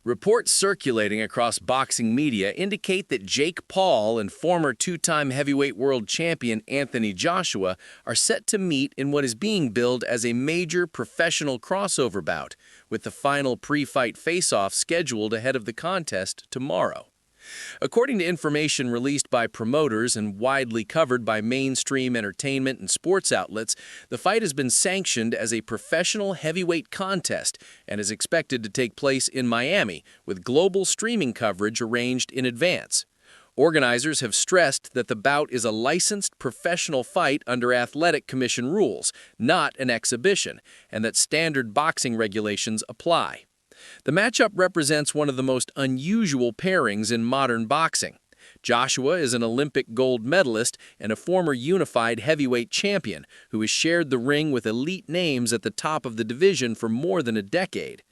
Reports circulating across boxing media indicate that Jake Paul and former two-time heavyweight world champion Anthony Joshua are set to meet in what is being billed as a major professional crossover bout, with the final pre-fight face-off scheduled ahead of the contest tomorrow. According to information released by promoters and widely covered by mainstream entertainment and sports outlets, the fight has been sanctioned as a professional heavyweight contest and is expected to take place in Miami, with global streaming coverage arranged in advance. Organizers have stressed that the bout is a licensed professional fight under Athletic Commission rules, not an exhibition, and that standard boxing regulations apply. The matchup represents one of the most unusual pairings in modern boxing. Joshua is an Olympic gold medalist and a former unified heavyweight champion who has shared the ring with elite names at the top of the division for more than a decade.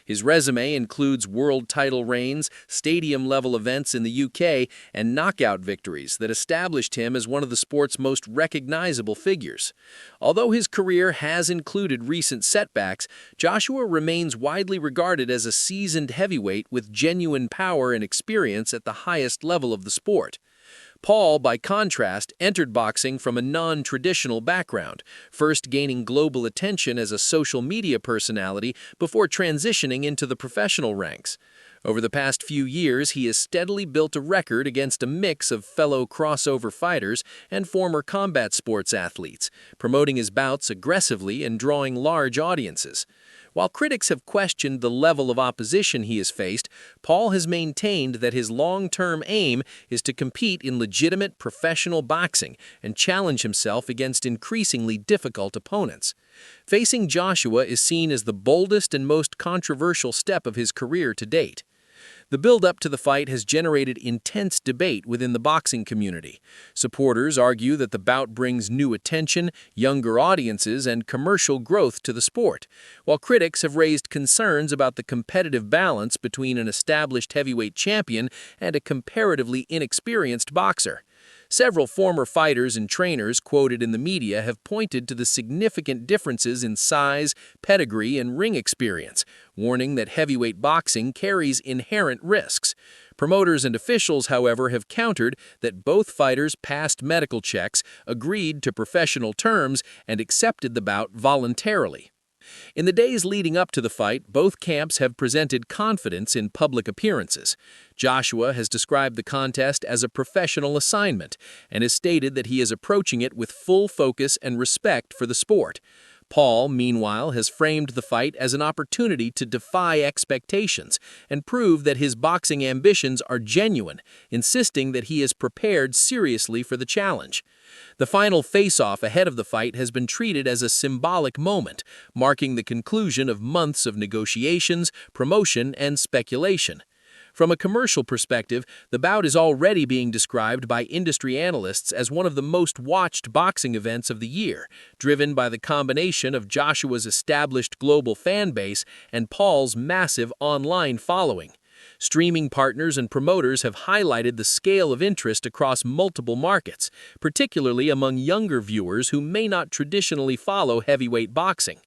His resume includes world title reigns, stadium-level events in the UK, and knockout victories that established him as one of the sport's most recognizable figures. Although his career has included recent setbacks, Joshua remains widely regarded as a seasoned heavyweight with genuine power and experience at the highest level of the sport. Paul, by contrast, entered boxing from a non-traditional background, first gaining global attention as a social media personality before transitioning into the professional ranks. Over the past few years, he has steadily built a record against a mix of fellow crossover fighters and former combat sports athletes, promoting his bouts aggressively and drawing large audiences. While critics have questioned the level of opposition he has faced, Paul has maintained that his long-term aim is to compete in legitimate professional boxing and challenge himself against increasingly difficult opponents. Facing Joshua is seen as the boldest and most controversial step of his career to date. The build-up to the fight has generated intense debate within the boxing community. Supporters argue that the bout brings new attention, younger audiences, and commercial growth to the sport, while critics have raised concerns about the competitive balance between an established heavyweight champion and a comparatively inexperienced boxer. Several former fighters and trainers quoted in the media have pointed to the significant differences in size, pedigree, and ring experience, warning that heavyweight boxing carries inherent risks. Promoters and officials, however, have countered that both fighters passed medical checks, agreed to professional terms, and accepted the bout voluntarily. In the days leading up to the fight, both camps have presented confidence in public appearances. Joshua has described the contest as a professional assignment and has stated that he is approaching it with full focus and respect for the sport. Paul, meanwhile, has framed the fight as an opportunity to defy expectations and prove that his boxing ambitions are genuine, insisting that he is prepared seriously for the challenge. The final face-off ahead of the fight has been treated as a symbolic moment, marking the conclusion of months of negotiations, promotion, and speculation. From a commercial perspective, the bout is already being described by industry analysts as one of the most watched boxing events of the year, driven by the combination of Joshua's established global fan base and Paul's massive online following. Streaming partners and promoters have highlighted the scale of interest across multiple markets, particularly among younger viewers who may not traditionally follow heavyweight boxing.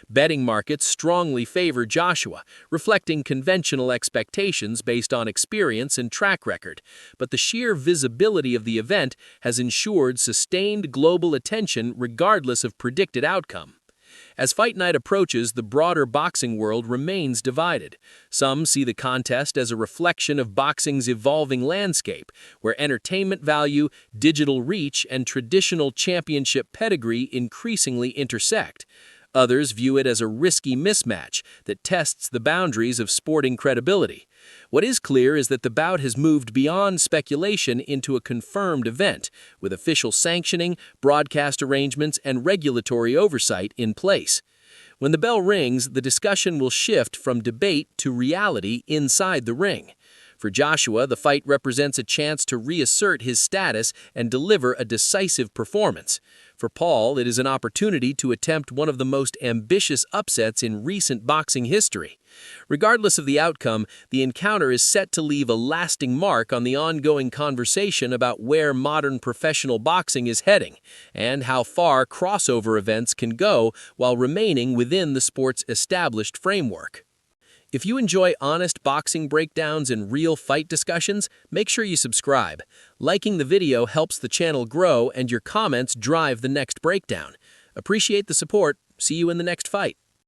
Betting markets strongly favor Joshua, reflecting conventional expectations based on experience and track record, but the sheer visibility of the event has ensured sustained global attention regardless of predicted outcome. As Fight Night approaches, the broader boxing world remains divided. Some see the contest as a reflection of boxing's evolving landscape, where entertainment value, digital reach, and traditional championship pedigree increasingly intersect. Others view it as a risky mismatch that tests the boundaries of sporting credibility. What is clear is that the bout has moved beyond speculation into a confirmed event, with official sanctioning, broadcast arrangements, and regulatory oversight in place. When the bell rings, the discussion will shift from debate to reality inside the ring. For Joshua, the fight represents a chance to reassert his status and deliver a decisive performance. For Paul, it is an opportunity to attempt one of the most ambitious upsets in recent boxing history. Regardless of the outcome, the encounter is set to leave a lasting mark on the ongoing conversation about where modern professional boxing is heading and how far crossover events can go while remaining within the sport's established framework. If you enjoy honest boxing breakdowns and real fight discussions, make sure you subscribe. Liking the video helps the channel grow and your comments drive the next breakdown. Appreciate the support. See you in the next fight.